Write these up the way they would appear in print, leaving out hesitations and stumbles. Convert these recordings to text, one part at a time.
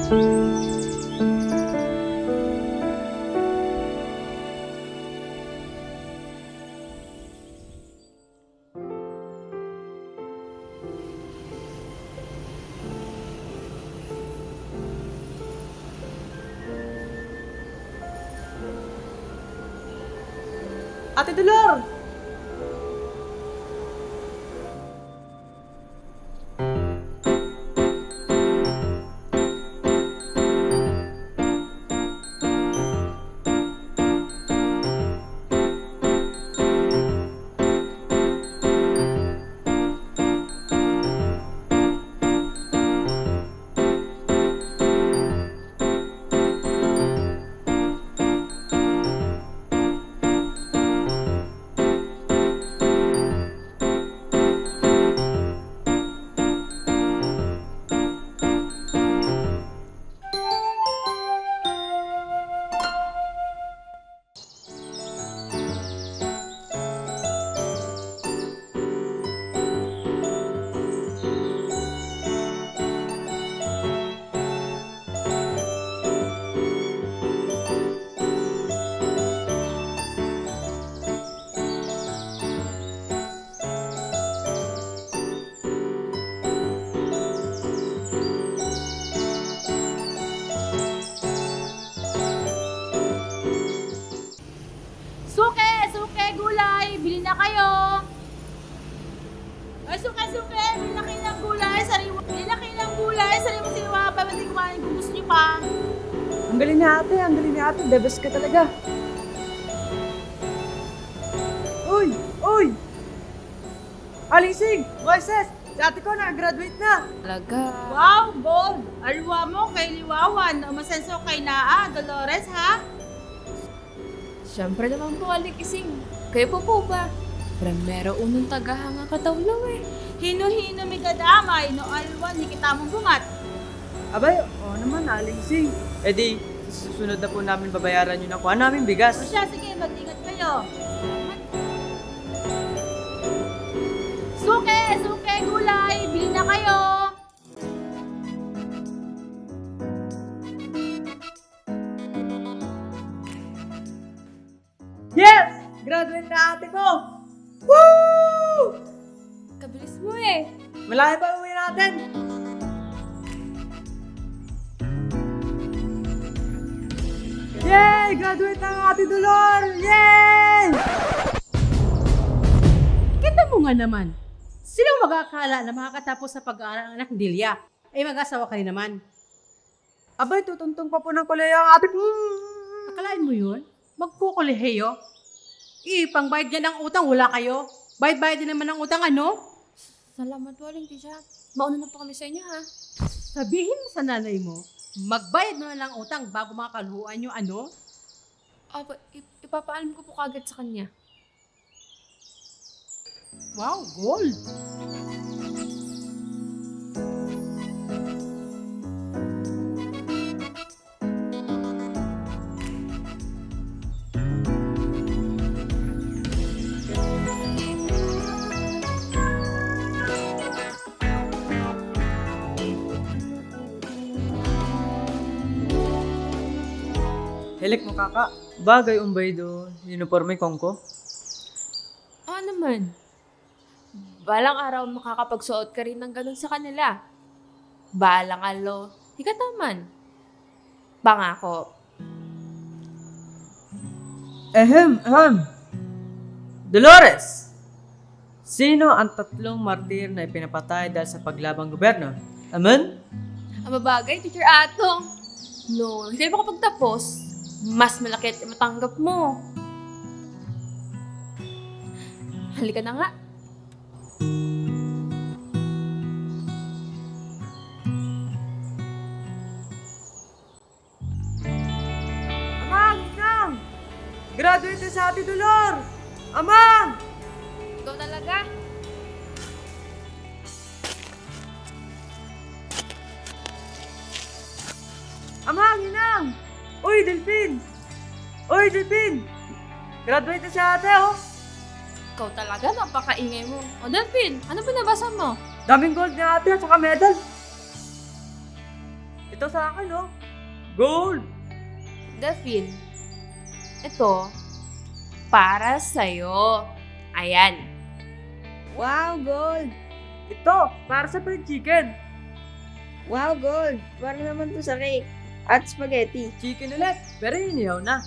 Ate Dolor! Suke! Suke! Gulay! Bili na kayo! Ay, suke! Suke! Bili na kayo ng gulay! Sariwa! Bili na kayo ng gulay! Sariwa-sariwa pa! Ba't di kumain kung gusto niyo pa? Ang galing ni ate, ang galing ni ate. The best ka talaga. Uy! Uy! Alisig! Voices! Si ate ko na-graduate na! Talaga. Wow! Gold! Alwa mo kay Liwawan! Umasenso kay Naa! Dolores, ha? Siyempre naman po, Alikising. Kayo po ba? Primero unong tagahanga katawlaw eh. Hino-hino mi kadamay no alwan ni kita mong bungat. Abay, oo naman, Alisig. Eh di, sa susunod na po namin babayaran yung nakuha namin O bigas. siya, sige, mag-ingat kayo. Suke! Suke! Gulay! Bili na kayo! Yes! Graduate na ate ko! Woo! Kabilis mo eh. Malaki pa uwi natin! Yay! Graduate na ang ate Dolor! Yay! Kita mo nga naman, sino mag-akala na makakatapos sa pag-aaral ng anak ni Delia? Ay mag-asawa ka rin naman. Abay, tutuntong pa po ng kuleya ang ate ko. Akalain mo yun? Magkukuleheyo? Pangbayad niya ng utang, wala kayo. Bayad-bayad din naman ng utang, ano? Salamat po, Aling Tisha. Mauna na po kami sa inyo ha. Sabihin mo sa nanay mo, magbayad mo na ng utang bago makaluhuan yung ano? Opo, ipapaalam ko po kagad sa kanya. Wow, gold! Hilik mo kaka, bagay umbay do, uniforme kongko. Naman. Balang araw makakapagsuot ka rin ng ganun sa kanila. Balang alo, hikat naman. Pangako. Dolores! Sino ang tatlong martir na ipinapatay dahil sa paglabang gobyerno? Amen? Ang babagay, Teacher Atong. No, hindi pa kapag tapos, mas malaki at matanggap mo. Halika na nga. Amang! Inang! Graduate na sa ate Dolor! Amang! Ikaw talaga. Amang! Inang! Uy, Delphin! Uy, Delphin! Graduate na si ate, oh! Ikaw talaga, napakaingay mo. O, Delphine, ano binabasa mo? Daming gold ni ate at saka medal. Ito sa akin, oh. Gold! Delphine, ito, para sa'yo. Ayan. Wow, gold! Ito, para sa fried chicken. Wow, gold! Para naman to sa cake. At spaghetti. Chicken ulit, pero inihaw na.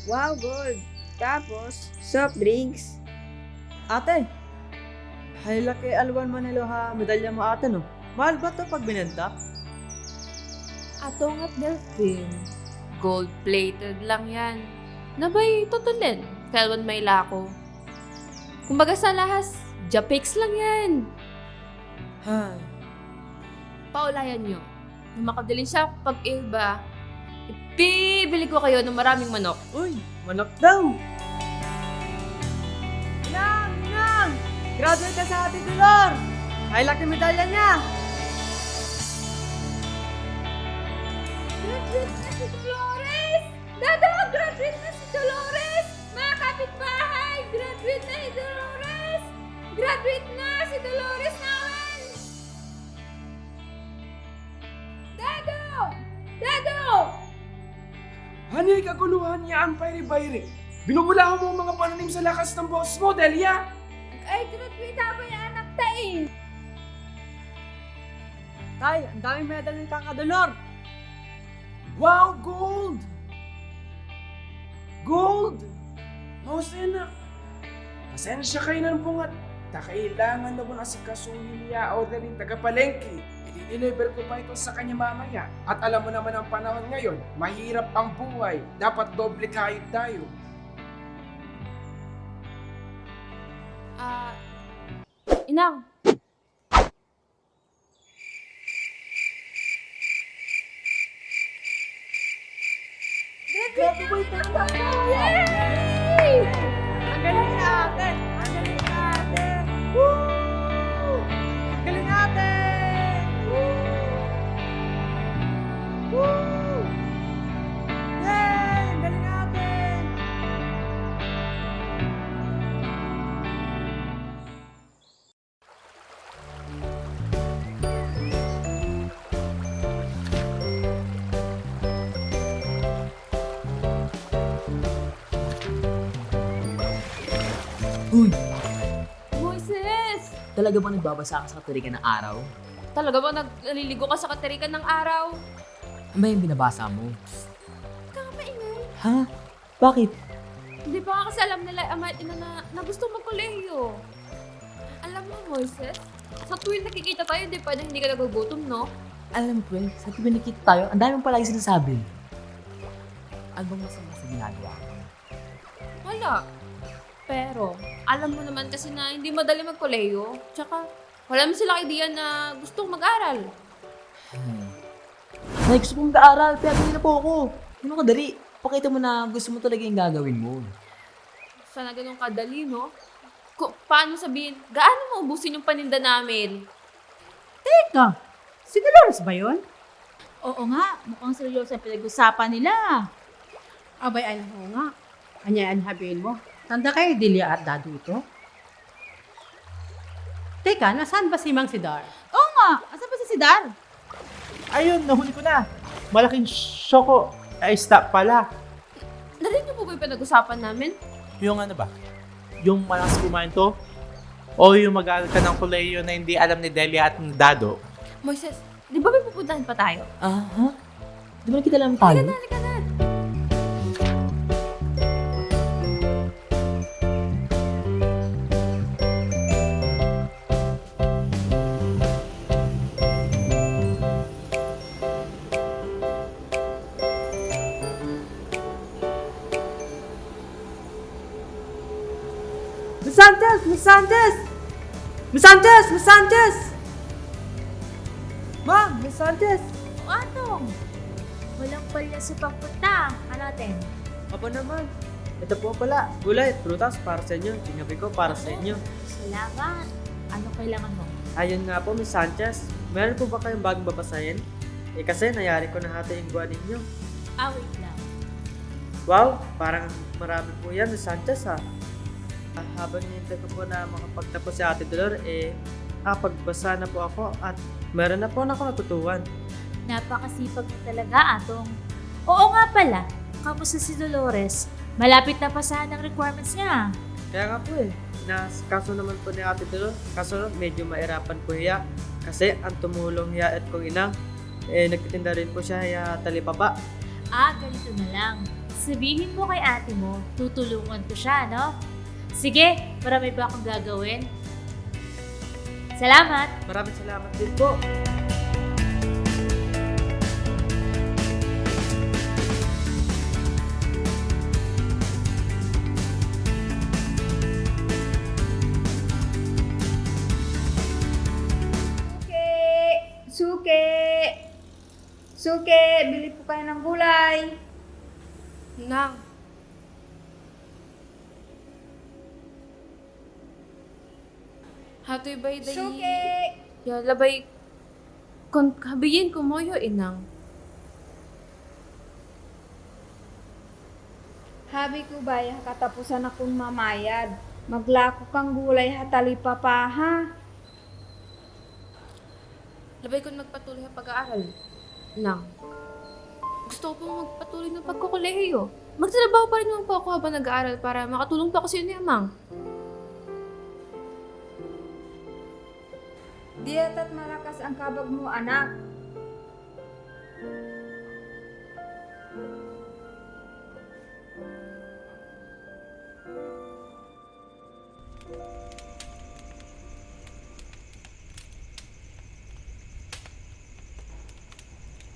Wow, gold! Tapos, soft drinks. Ate, hay laki alwan Manilo ha, medalya mo ate no. Mahal ba to pag binenta? Ato nga't Delphine, gold-plated lang yan. Nabay, tutulin. Kalwan may lako. Kumbaga sa lahas, Japix lang yan. Hay. Paulayan nyo. Nung makadalin siya pag-iba, ipibili ko kayo ng maraming manok. Uy, manok daw. Inang! Inang! Graduate ka sa Ate Dolor! Hay laki medalya niya! Graduate na si Dolores! Dada, graduate na si Dolores! Mga kapitbahay, graduate na si Dolores! Graduate na si Dolores naman! Dado! Dado! Hanay kaguluhan niya ang bayri-bayri. Binubula mo ang mga pananim sa lakas ng boss mo, Delia. Ay, graduate ba yung anak ta eh? Tay, ang daming medal ni Kaka Dolor! Wow, gold! Gold! Mahusay na. Pasensya kayo ng bungat. Kailangan na mo na si kasuhin niya o daling taga-palengke. I-deliver ko pa ito sa kanya mamaya. At alam mo naman ang panahon ngayon, mahirap ang buhay. Dapat doble kayod tayo. Inang, Graduate na ba? yay! Ang galing ni ate! Ang galing ni ate! Woo! Ang galing ate! Woo! Woo! Yay! Ang galing ate! Uy, Moises! talaga ba nagbabasa ka sa katirikan ng araw? Talaga ba naliligo ka sa katirikan ng araw? Ano ba yung binabasa mo? Kamaingay. Ha? Bakit? Hindi pa nga kasi alam nila ama at ina na gusto magkolehiyo. Alam mo, Moises, sa tuwing nakikita tayo, hindi pa hindi ka nagugutom, no? Alam ko eh, sa tuwing nakita tayo, ang dami mong palagi sinasabi. Ano bang masama sa ginagawa ko? Wala. Pero, alam mo naman kasi na hindi madali magkolehiyo. Tsaka, wala mo sila idea na gustong mag-aral. Nay, gusto kong mag-aaral, pero hindi na po ako. Ano ka dali? Pakita mo na gusto mo talaga yung gagawin mo. Sana ganun kadali, no? Paano sabihin, gaano mo ubusin yung paninda namin? Teka, si Dolores ba yun? Oo nga, mukhang seryoso ang pinag-usapan nila. Abay, alam mo nga. Anyaan habihin mo. Tanda kayo, Delia at Dado ito? Teka, nasaan ba si Mang Sidar? Oo nga! Asan ba si Sidar? Ayun, nahuli ko na. Malaking syoko. Ay, stop pala. Narinig niyo po ba yung pinag-usapan namin? Yung ano ba? Yung malakas kumain to? O yung mag-aaral ka ng kolehiyo na hindi alam ni Delia at ni Dado? Moises, di ba may pupuntahan pa tayo? Ha? Di ba nakita lang tayo? Halika na! Miss Sanchez! Miss Sanchez! Miss Sanchez! Miss Sanchez! Ma'am! Miss Sanchez! Atong! Walang palya sa pagpunta. Hanapin. Apa naman? Ito po pala. Gulay at prutas para sa inyo. Tinabi ko para sa inyo. Salamat. Ano kailangan mo? Ayun nga po, Miss Sanchez. Meron po ba kayong bagong babasahin? Eh kasi nayari ko na hati yung buwan ninyo. Wait lang. Wow! Parang marami po yan, Miss Sanchez ha. Habang hinintay ko po na makapagtapos si Ate Dolor, pagbasa na po ako at meron na po ako natutuwan. Napakasipag mo talaga, Atong. Oo nga pala, kamusta si Dolores? Malapit na pasahan ang requirements niya. Kaya nga po eh, kaso naman po ni Ate Dolores, kaso medyo mairapan po hiya. Kasi ang tumulong hiya at kong inang, nagtitinda rin po siya hiya talipapa. Ganito na lang. Sabihin mo kay ate mo, tutulungan ko siya, no? Sige, marami ba akong gagawin? Salamat! Maraming salamat din po. Suke! Suke! Bili po kayo ng gulay. Nang. Hatoy bay day. Suke! Ya labay. Kon habiyin ko mo yo inang. Habi ko ba katapusan akong mamayad. Maglako kang gulay hatali pa ha. Labay kon magpatuloy sa pag-aaral. Nang. Gusto ko pong magpatuloy ng pagkukulehiyo. Magtrabaho pa rin naman po ako habang nag-aaral para makatulong pa ako sa inyo ni Amang. Di ata't malakas ang kabag mo, anak.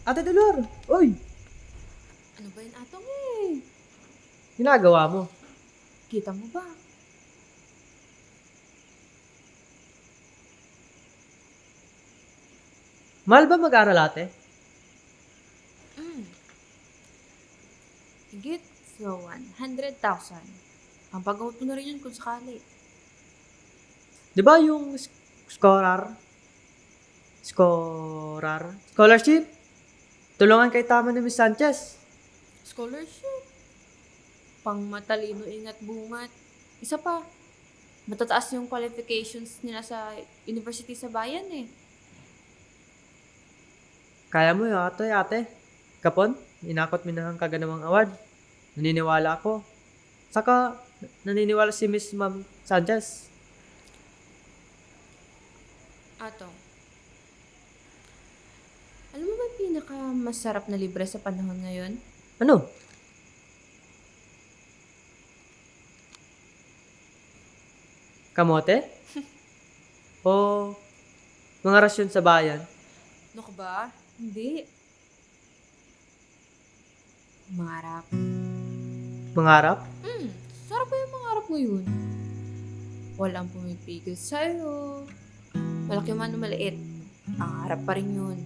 Ate Dolor, uy! Ano ba yun, Atong eh? Ginagawa mo? Kita mo ba? Mahal ba mag-aral ate? Higit so 100,000. Ang pag-out mo na rin yun kung sakali. Di ba yung scholarship? Tulungan kay tama ni Miss Sanchez. Scholarship. Pang matalino, ingat, bungat. Isa pa, matataas yung qualifications nila sa university sa bayan eh. Kaya mo yun ate. Kapon, inakot mo na ang kaganawang award. Naniniwala ako. Saka, naniniwala si Miss Ma'am Sanchez. Atong, alam mo ba yung pinaka-masarap na libre sa panahon ngayon? Ano? Kamote? O mga rasyon sa bayan? Ano ka ba? Hindi. Mangarap. Mangarap? Sarap pa yung mangarap ngayon. Walang pumipigil sa'yo. Malaki man o maliit. Pangarap pa rin yun.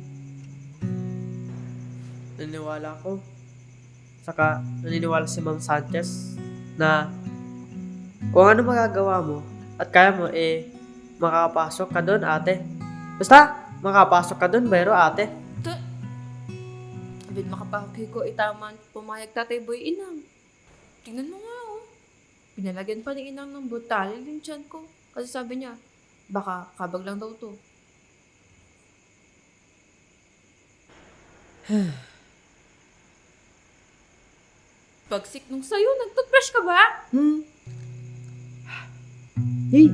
Naniniwala ako. Saka, naniniwala si Ma'am Sanchez na kung ano magagawa mo at kaya mo, makakapasok ka doon, ate. Basta, makakapasok ka doon, pero ate. Abid makapakay ko, itaman pumayag tatay boy inang. Tingnan mo nga oh. Pinalagyan pa ni inang ng butalil yung tiyan ko. Kasi sabi niya, baka kabag lang daw to. Pagsik nung sa'yo, nag-toothbrush ka ba? Hey!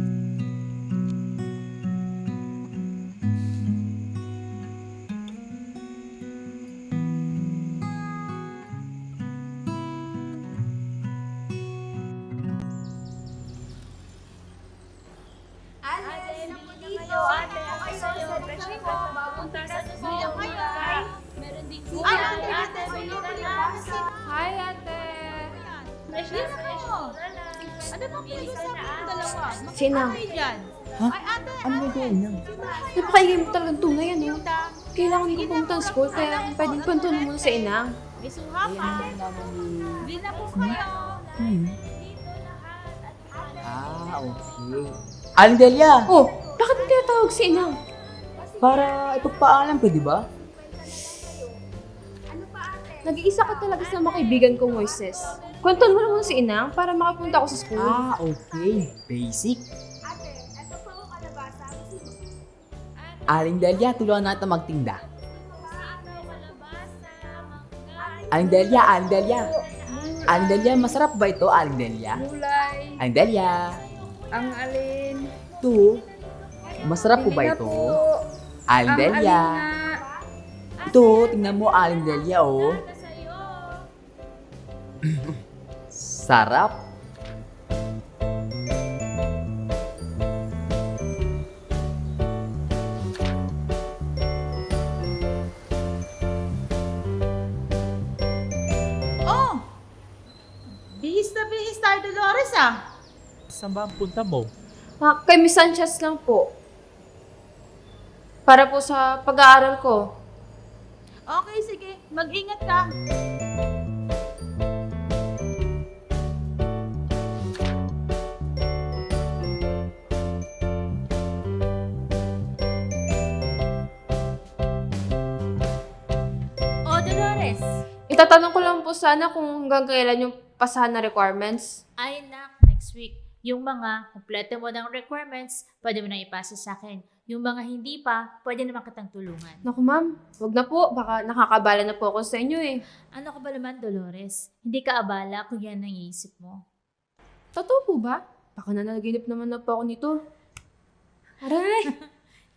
Hi, ate. Ano bang pag-usapan ng dalawa? Sinang? Ano may gawin niya? Napakaingay mo talagang tunay ano. Kailangan ko pumunta ng school kaya pwedeng pantunan mo sa inang. May suha pa. Hindi na po kayo. Okay. Aling Delia, Oh, bakit mo tinatawag si inang? para ipagpaalam, pwede ba? Nag-iisa ka talaga sa mga kaibigan ko, Moises. Kwentuhan mo naman si inang para makapunta ako sa school. Okay. Basic. Aling Delia, tulungan natin magtinda. Aling Delia, Aling Delia. Aling Delia, masarap ba ito, Aling Delia? Gulay. Aling Delia. Ang alin. Ito, masarap po ba Hindi na ito? po. Aling Ang Delia. alin nga. Ito, tingnan mo, Aling Delia, oh. Sarap. Oh! Bihis na bihis tayo, Dolores ah. Saan ba ang punta mo? Kay Miss Sanchez lang po. Para po sa pag-aaral ko. Okay, sige. Mag-ingat ka. O, Dolores. Itatanong ko lang po sana kung hanggang kailan yung pasahan na requirements. Ay, nak, next week. Yung mga kumpleto mo ng requirements, pwede mo na ipasa sa akin. Yung mga hindi pa, pwede naman kitang tulungan. Naku ma'am, wag na po. Baka nakakabala na po ako sa inyo eh. Ano ka ba naman, Dolores? Hindi ka abala kung yan ang iisip mo. Totoo po ba? Baka nanaginip naman na po ako nito. Aray!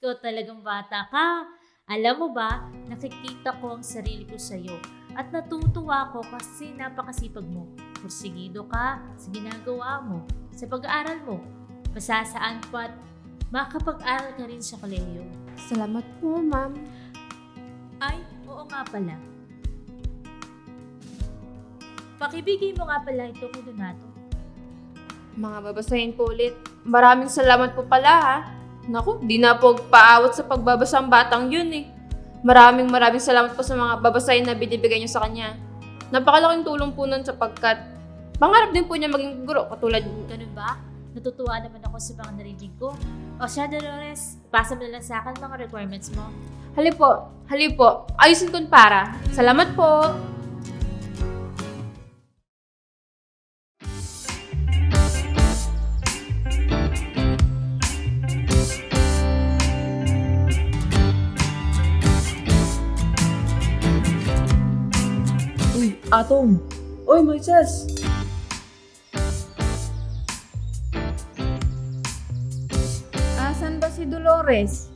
Ikaw talagang bata ka. Alam mo ba, nakikita ko ang sarili ko sa'yo. At natutuwa ko kasi napakasipag mo. Porsigido ka sa ginagawa mo, sa pag-aaral mo. Masasaan pa at makapag-aral ka rin sa kolehiyo. Salamat po, ma'am. Ay, oo nga pala. Pakibigay mo nga pala ito kay Donato. Mga babasahin po ulit. Maraming salamat po pala ha. Naku, di na po paawat sa pagbabasa ang batang yun eh. Maraming salamat po sa mga babasahin na binibigay niyo sa kanya. Napakalaking tulong po nun sapagkat pangarap din po niya maging guro katulad niyo. Ganun ba? Natutuwa naman ako sa mga narinig ko. O siya, Dolores, pasa mo na lang sa akin mga requirements mo. Hali po. Ayusin ko para. Salamat po. Uy, Atom. Uy, Moises! Asan ba si Dolores?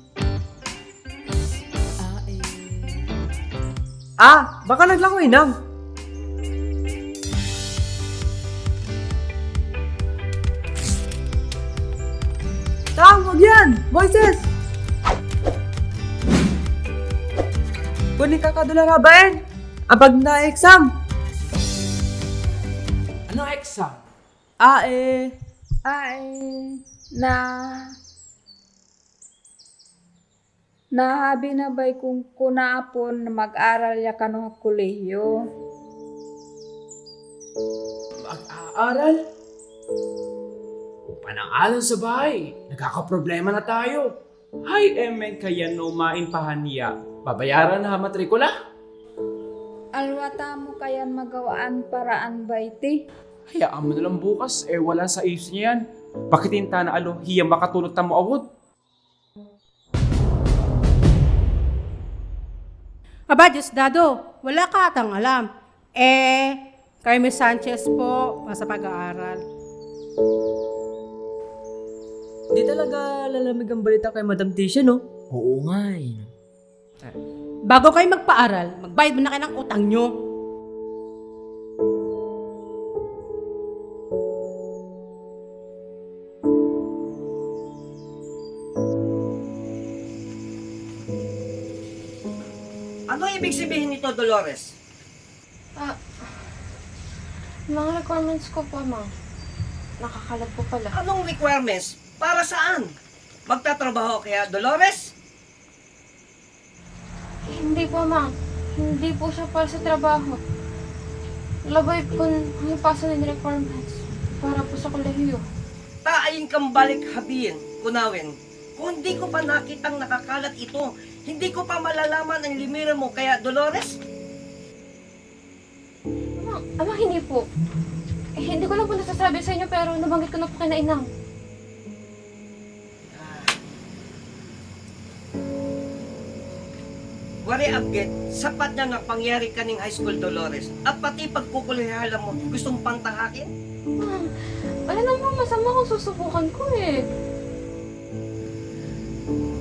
Baka naglangoy nang. Wag yan! Moises! Kunin ka kadularabain! Abag na exam! Ano exam? Ay, nahabi na ba'y kung kunapon na mag-aral ya kano kolehiyo? Mag-aaral? Kung panang-aral sa bahay, nagkakaproblema na tayo. Hay, emen kaya no mainpahan niya. Babayaran na matrikula? Alwata mo kayan magawaan paraan ba iti? Hayaan mo na lang bukas, wala sa isip niya yan. Bakit hinta na hiya makatulot na mo awod? Aba, Diyos Dado, wala ka atang alam. Kay Miss Sanchez po, sa pag-aaral. Di talaga lalamig ang balita kay Madam Tisha, no? Oo nga eh. Bago kayo magpaaral, magbayad mo na kayo ng utang nyo. Ano ibig sabihin nito, Dolores? Mga requirements ko po, ma'am. Nakakalat po pala. Anong requirements? Para saan? Magtatrabaho kaya, Dolores? Hindi po, ma'am. Hindi po siya para sa trabaho. Labay po ang ipasa ng requirements para po sa kolehiyo. Taayin kang balik habiin, kunawin. Kung hindi ko pa nakitang nakakalat ito, hindi ko pa malalaman ang limira mo kaya, Dolores? Ama, hindi po. Hindi ko lang po nasasabi sa inyo pero nabanggit ko na po kay na inang. Mari Abget, sapat na nga pangyari kaning high school, Dolores. At pati pagkukulihala mo, gustong pantahakin? Wala namang masama kung susubukan ko eh.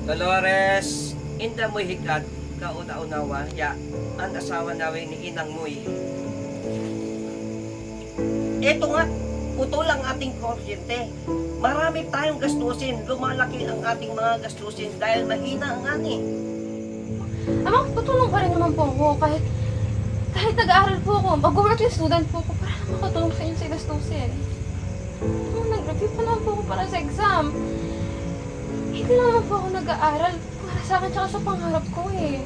Dolores, inda mo'y higad, kauna-unawa, ya, ang asawa namin ni Inang Moy. Eto nga, putol ang ating kuryente. Marami tayong gastusin, lumalaki ang ating mga gastusin dahil mahina ang ani. Ama, tutulong pa rin naman po ako kahit nag-aaral po ako, mag-working student po ako para na makatulong sa inyo sa gastusin. Nag-review pa naman po ako para sa exam. Hindi naman po ako nag-aaral para sa akin tsaka sa pangarap ko eh.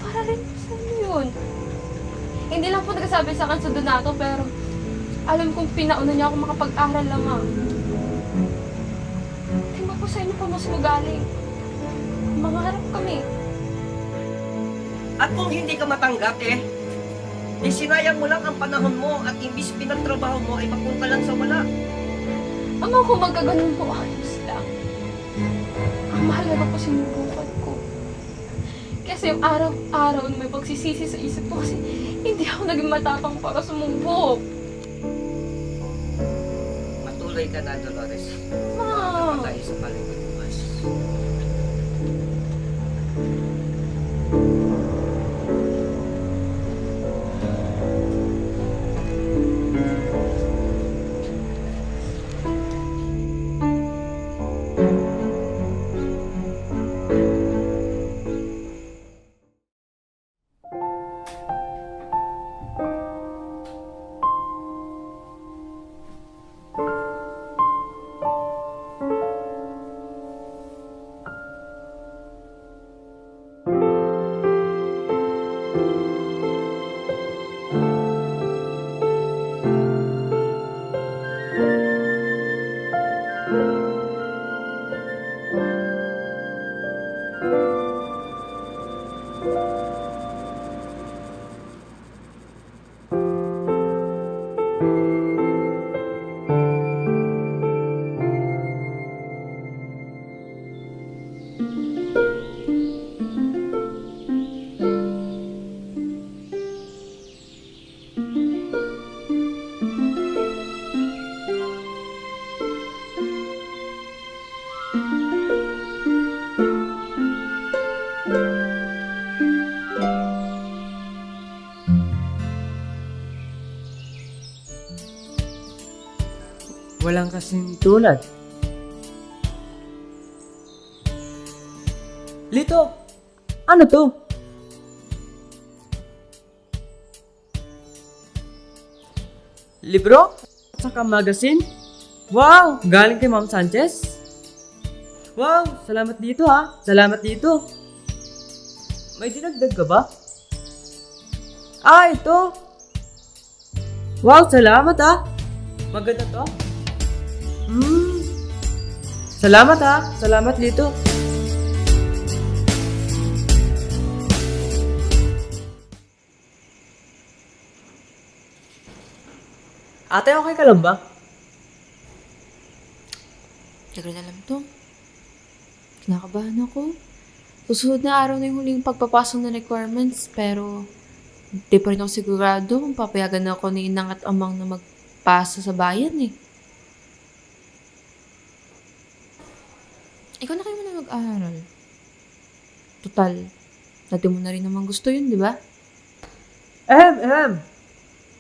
Para rin po sa inyo yun. Hindi lang po nagsasabi sa akin sa Donato pero alam kong pinauna niya ako makapag-aral lamang. Di ba po sa inyo po mas magaling? Mangarap kami. At kung hindi ka matanggap di sinayang mo lang ang panahon mo at imbis pinagtrabaho mo ay mapunta lang sa wala. Ama, kung magkaganon po, ayos lang. Ang mahalaga po sinubukan ko. Kasi yung araw-araw na may pagsisisi sa isip ko kasi hindi ako naging matapang para sumubok. Matuloy ka na, Dolores. Ma! Tayo sa palengke bukas. Walang kasing tulad. Lito! Ano to? Libro? At saka magazine? Wow! Galing kay Ma'am Sanchez? Wow! Salamat dito ha! Salamat dito! May dinagdag ka ba? Ah, ito! Wow! Salamat ha! Maganda to? Salamat ha! Salamat dito! Ate, okay ka lang ba? Tagal na lang to. Kinakabahan ako. Susunod na araw na yung huling pagpapasok ng requirements pero di pa rin ako sigurado kung papayagan ako ni inang at amang na magpasa sa bayan eh. Ikaw na kayo na mag-aaral. Total, dati mo na rin naman gusto yun, di ba?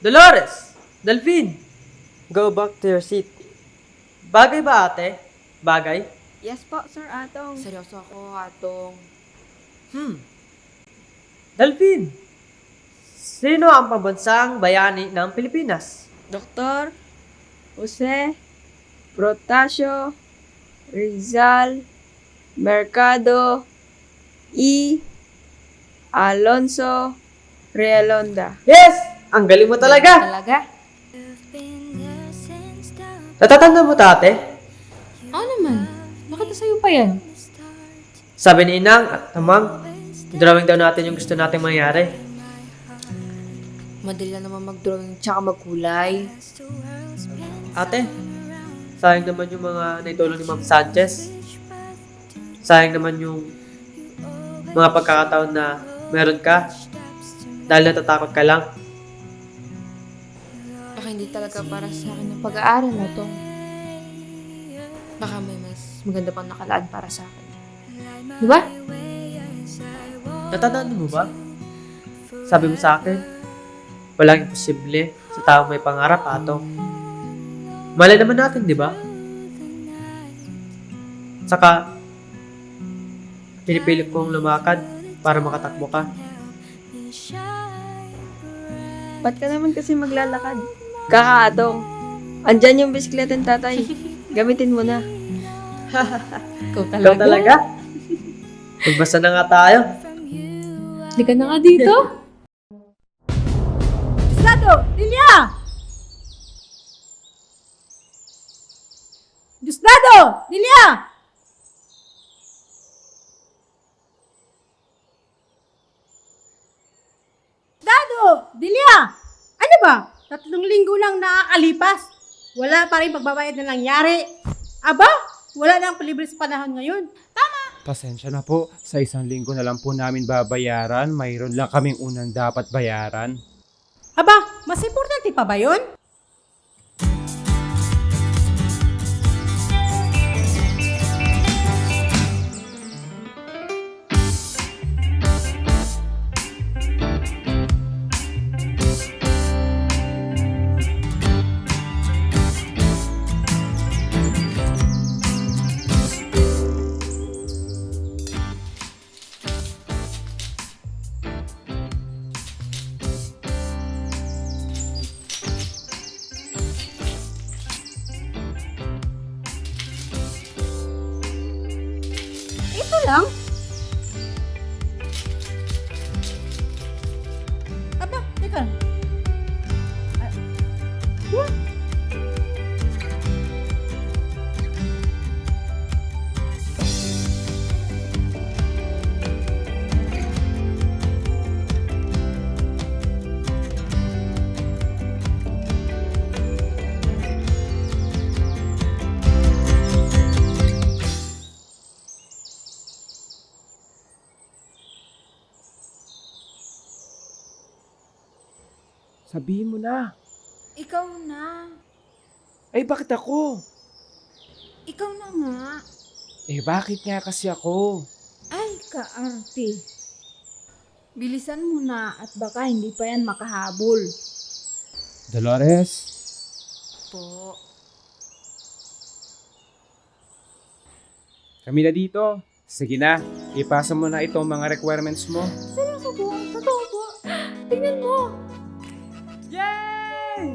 Dolores! Delphine! Go back to your seat. Bagay ba ate? Bagay? Yes po, Sir Atong. Seryoso ako, Atong. Delphine! Sino ang pambansang bayani ng Pilipinas? Dr. Jose Protasio Rizal Mercado E. Alonso Realonda. Yes! Ang galing mo talaga! Talaga? Natatanda mo tate? Oo naman. Bakit sa'yo pa yan? Sabi ni Inang at Amang, drawing daw natin yung gusto nating mangyari. Madali lang naman mag-drawing tsaka magkulay. Ate, sayang naman yung mga naitulong ni Ma'am Sanchez. Sayang naman yung mga pagkakataon na Meron ka? Dahil natatakot ka lang? Baka hindi talaga para sa akin ang pag-aaral na to. Baka may mas maganda pang nakalaan para sa akin. Di ba? Natandaan mo ba? Sabi mo sa akin, walang imposible sa taong may pangarap, Ato. Malay naman natin, di ba? Saka, pinipilit kong lumakad para makatakbo ka. Ba't ka naman kasi maglalakad? Kakaatong, andyan yung bisikleta ng tatay. Gamitin mo na. Ikaw Ikaw talaga? Magbasa na nga tayo. Hindi ka na nga dito. Gustado! Lilia! Gustado! Lilia! Gustado! Lilia! Ano ba? 3 linggo lang nakakalipas. Wala pa rin pagbabayad na nangyari. Aba, wala nang palibre sa panahon ngayon. Pasensya na po, sa 1 linggo na lang po namin babayaran. Mayroon lang kaming unang dapat bayaran. Aba, mas importante pa ba yun? Ito lang? Aba, teka. What? Sabihin mo na. Ikaw na. Ay, bakit ako? Ikaw na nga. Eh, bakit nga kasi ako? Ay, kaarte. Bilisan mo na at baka hindi pa yan makahabol. Dolores? Po. Kami na dito. Sige na, ipasa mo na itong mga requirements mo. Seryoso po? Totoo po? Tingnan mo. Yay!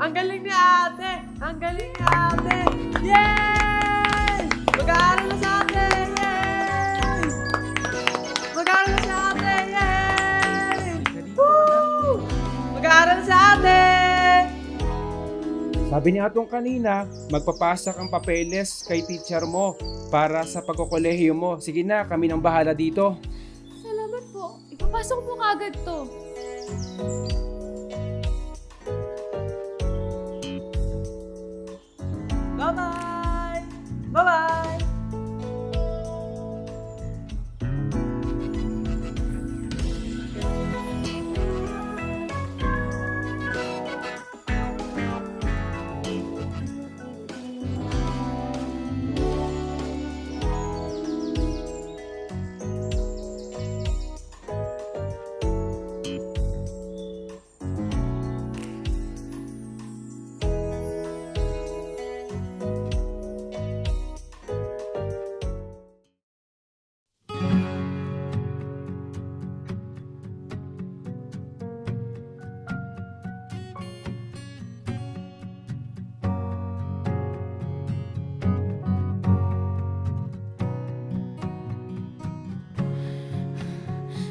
Ang galing ni ate! Ang galing ni ate! Yay! Mag-aaral na sa ate! Yay! Mag-aaral na sa ate! Yay! Woo! Mag-aaral na sa ate! Sabi niya atong kanina, magpapasa kang papeles kay teacher mo para sa pagkokolehiyo mo. Sige na, kami nang bahala dito. Salamat po. Ipapasok mo kagad to. Bye-bye! Bye-bye!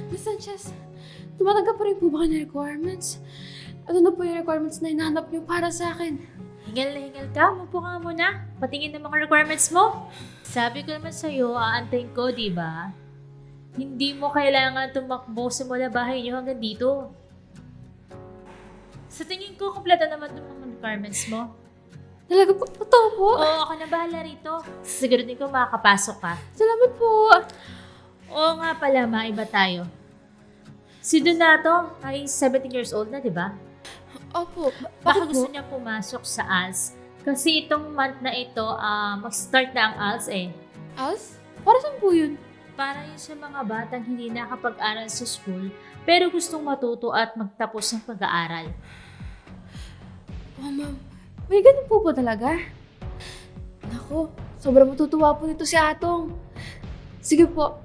Miss Sanchez, tumatanggap pa rin po ba kayo ng requirements? Ano na po yung requirements na hinahanap niyo para sa akin? Hingal na hingal ka, mapo ka muna. Patingin ng mga requirements mo. Sabi ko naman sa'yo, aantayin ko, di ba? Hindi mo kailangan tumakbo sa mula bahay niyo hanggang dito. Sa tingin ko, kompleto naman itong mga requirements mo. Talaga po, totoo po. Oo, ako na bahala rito. Siguraduhin ko makakapasok ka. Salamat po. Oo nga pala, maiba tayo. Si Donato ay 17 years old na, di ba? Opo, Baka bakit gusto po? niya pumasok sa ALS. Kasi itong month na ito, mag-start na ang ALS eh. Als? Para saan po yun? Para yun sa mga batang hindi nakapag-aral sa school, pero gustong matuto at magtapos ng pag-aaral. Oh, ma'am. May ganun po ba talaga? Naku, sobrang matutuwa po nito si Atong. Sige po,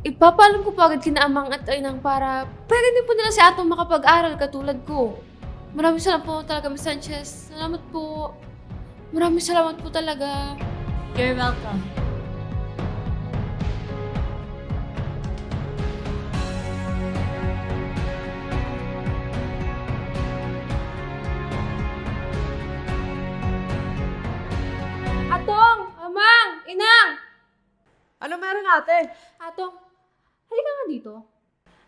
ipapaalam ko po agad kina Amang at Inang para din po nila si Atong makapag-aral katulad ko. Maraming salamat po talaga, Miss Sanchez. Salamat po. Maraming salamat po talaga. You're welcome. Atong! Amang! Inang! Ano meron ate? Atong, halika nga dito.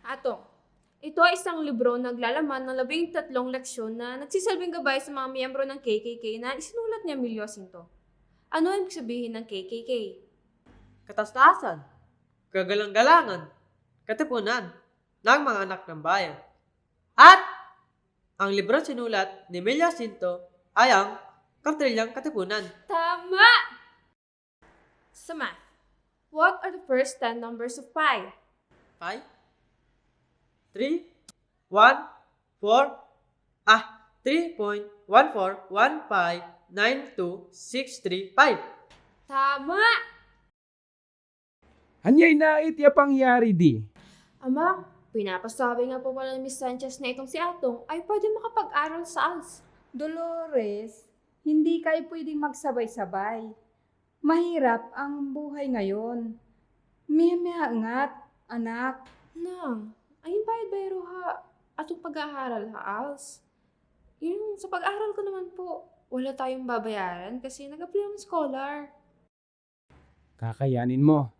Atong, ito ay isang libro naglalaman ng 13 leksyon na nagsisilbing gabay sa mga miyembro ng KKK na isinulat ni Emilio Jacinto. Ano ang ibig sabihin ng KKK? Katastasan, kagalang-galangan, katipunan ng mga anak ng bayan. At ang libro sinulat ni Emilio Jacinto ay ang Kartilyang Katipunan. Tama! Sa math, what are the first 10 numbers of pi? 5, 3, 1, 4, 3.14159263.5. Tama! Anyay na iti pangyari di. Ama, pinapasabi nga po pala ni Miss Sanchez na itong si Atong ay pwede makapag-aral sa ALS. Dolores, hindi kayo pwedeng magsabay-sabay. Mahirap ang buhay ngayon. Miyaangat, anak. Nang, ayun bayad-bayro ha. Atong pag-aaral ha, ALS. Yung sa pag-aaral ko naman po, wala tayong babayaran kasi nag-apply ng scholar. Kakayanin mo.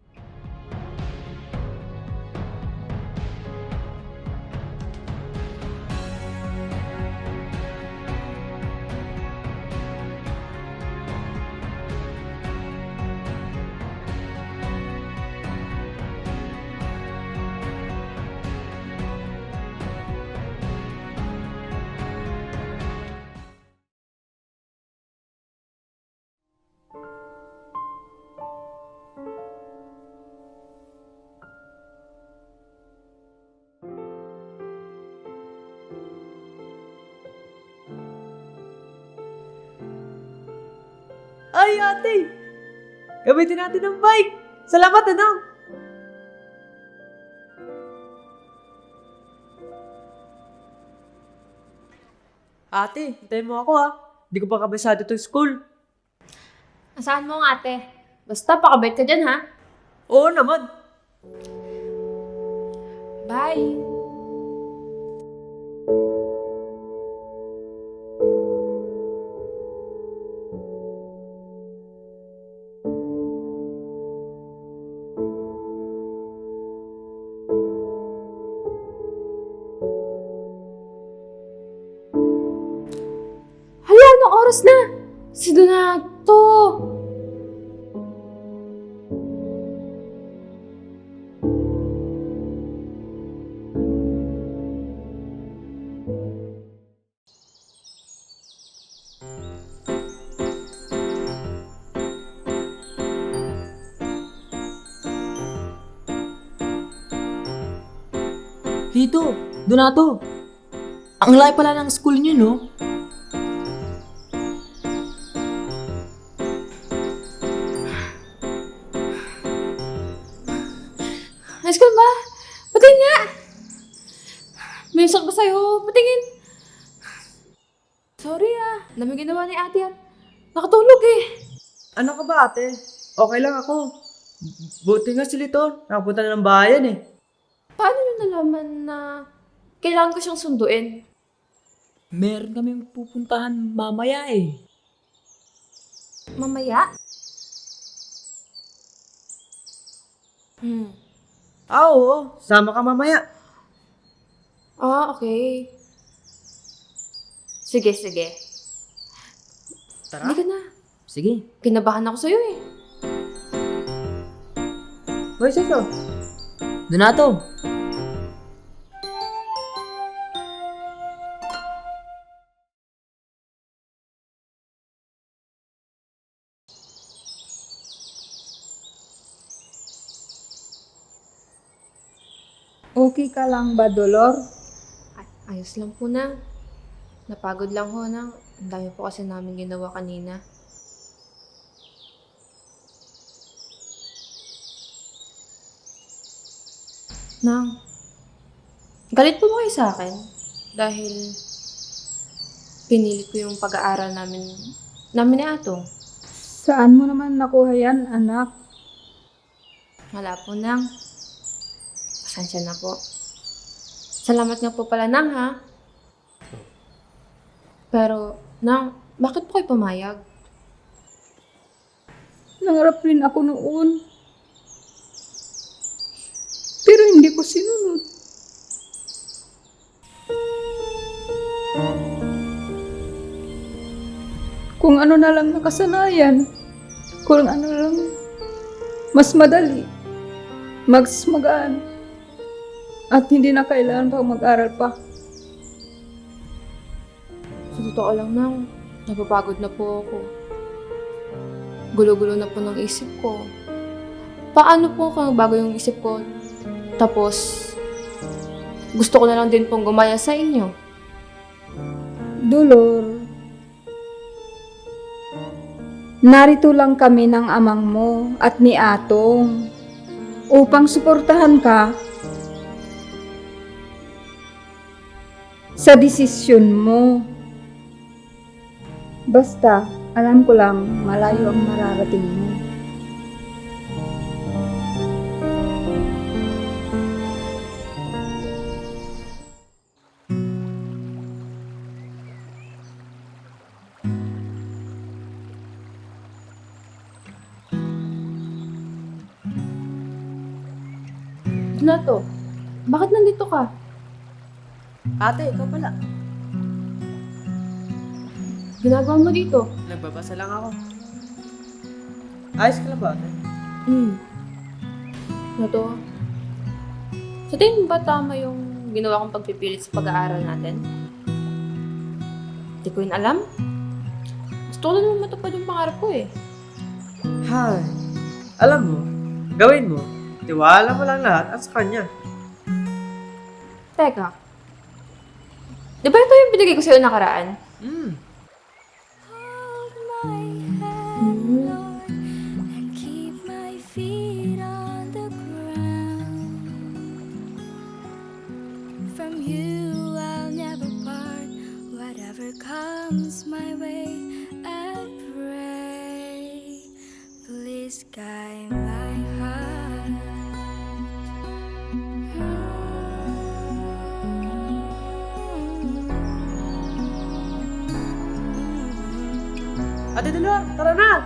Ay ate, gamitin natin ang bike. Salamat anak. Ate, hintayin mo ako ha. Hindi ko pa kabisado itong school. Asahan mo nga ate. Basta pakabait ka dyan ha. Oo naman. Bye! Hala, anong oras na? Si Donato! Tito, Donato. Ang layo pala ng school niyo, no? Ayos ka ba? Patingin nga! May usap ba sa'yo? Patingin! Sorry dami ginawa ni ate yan. Nakatulog eh. Ano ka ba ate? Okay lang ako. Buti nga si Lito. Nakapunta na ng bayan eh. Paano nyo nalaman na kailangan ko siyang sunduin? Meron kaming pupuntahan mamaya eh. Mamaya? Oo. Sama ka mamaya. Okay. Sige. Tara. Hindi ka na. Sige. Kinabahan ako sa'yo eh. Moises oh. Donato. Okay ka lang ba, Dolor? Ayos lang po, Nang. Napagod lang ho, Nang. Ang dami po kasi namin ginawa kanina. Nang, galit po ba kayo sa akin? Dahil pinilit ko yung pag-aaral namin ni Atong. Saan mo naman nakuha yan, anak? Wala po, Nang. Pasensya na po. Salamat nga po pala, Nang, ha? Pero, Nang, bakit po kayo pumayag? Nangarap rin ako noon. Pero hindi ko sinunod. Kung ano na lang nakasanayan, kung ano lang mas madali, mas magaan, at hindi na kailangan pa mag-aral pa. Sa totoo lang, Nang, napapagod na po ako. Gulo-gulo na po ng isip ko. Paano po kung bago yung isip ko? Tapos, gusto ko na lang din pong gumaya sa inyo. Dolor, narito lang kami ng amang mo at ni Atong upang suportahan ka sa desisyon mo. Basta, alam ko lang malayo ang mararating mo. Nato, bakit nandito ka? Ate, ikaw pala. Ginagawa mo dito? Nagbabasa lang ako. Ayos ka lang ba, ate? Nato, sa tingin mo ba tama yung ginawa kong pagpipilit sa pag-aaral natin? Hindi ko yun alam. Gusto ko na naman matupad yung pangarap ko eh. Hay. Alam mo, gawin mo. Tiwala mo lang lahat at sa kanya. Teka, di ba ito yung binigay ko sa'yo nakaraan? And keep my feet on the ground. From you I'll never part. Whatever comes my way, I pray. Please guide my heart. Ate Dolor, tara na!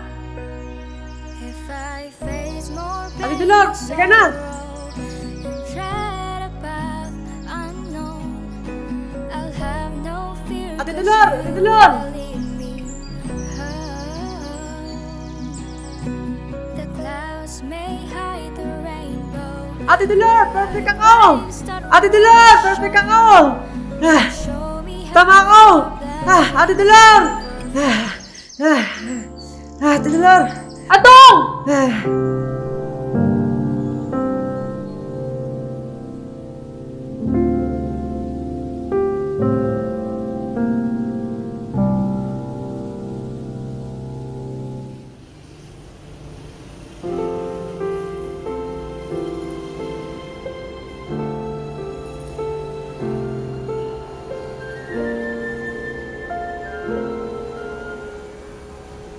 If I face more Ate Dolor, sige na! tread a path unknown, I'll have no fear. Ate Dolor! Ate Dolor! The clouds may hide the rainbow. Ate Dolor, perfect ako! Ate Dolor, perfect ako! Tama ako! Ate Dolor! Ate Dolor! Atong!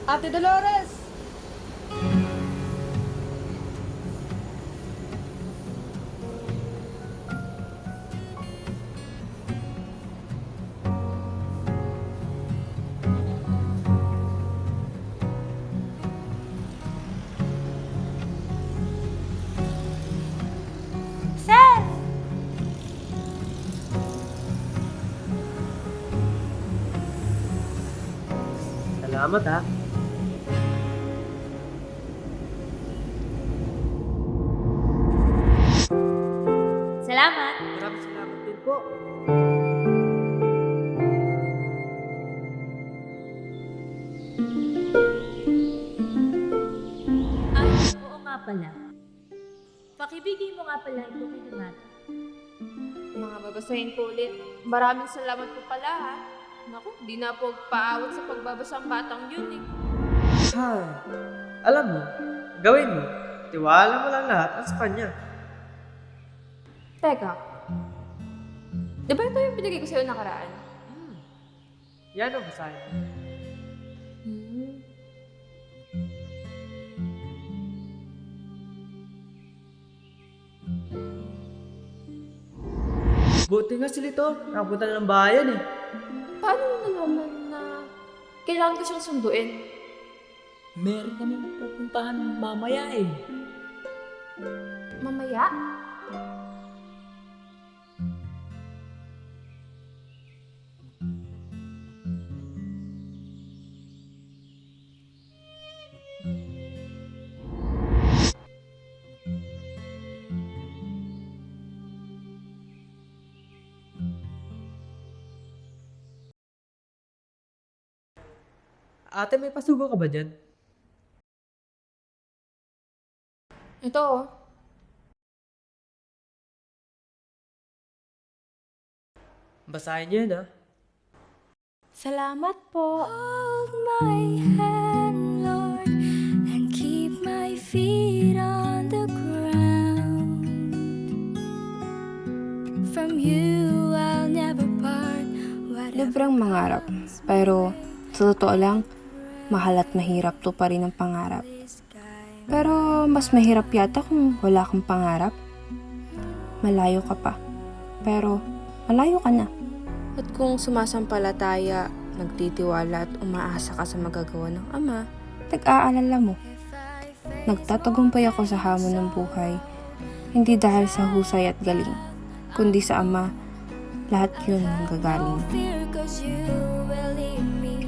Ate Dolores! Salamat ha. Salamat! Maraming salamat din po. Ay, oo nga pala. Pakibigay mo nga pala ito kay Donata. babasahin ko ulit. Maraming salamat po pala ha. Naku, di na po paawat sa pagbabasa ang batang yun eh. Ha, alam mo, gawin mo. Tiwala mo lang lahat at sa kanya. Teka, di ba ito yung binigay ko sa'yo nakaraan? Yan ang basahin mo. Buti nga si Lito, nakapunta na ng bayan eh. Paano mo nalaman na kailangan ko siyang sunduin? Meron kami pupuntahan mamaya eh. Mamaya? Ate, may pasugo ka ba dyan? Ito oh. Basahin niyo yun ah. Salamat po. Hold my hand, Lord, and keep my feet on the ground. From you, I'll never part. Libreng mangarap, pero sa totoo lang, mahal at mahirap to pa rin ang pangarap. Pero mas mahirap yata kung wala kang pangarap. Malayo ka pa, pero malayo ka na. At kung sumasampalataya, nagtitiwala at umaasa ka sa magagawa ng Ama, tag-aalala mo. Nagtatagumpay ako sa hamon ng buhay, hindi dahil sa husay at galing, kundi sa Ama, lahat yun ang gagaling. Fear 'cause you will lead me.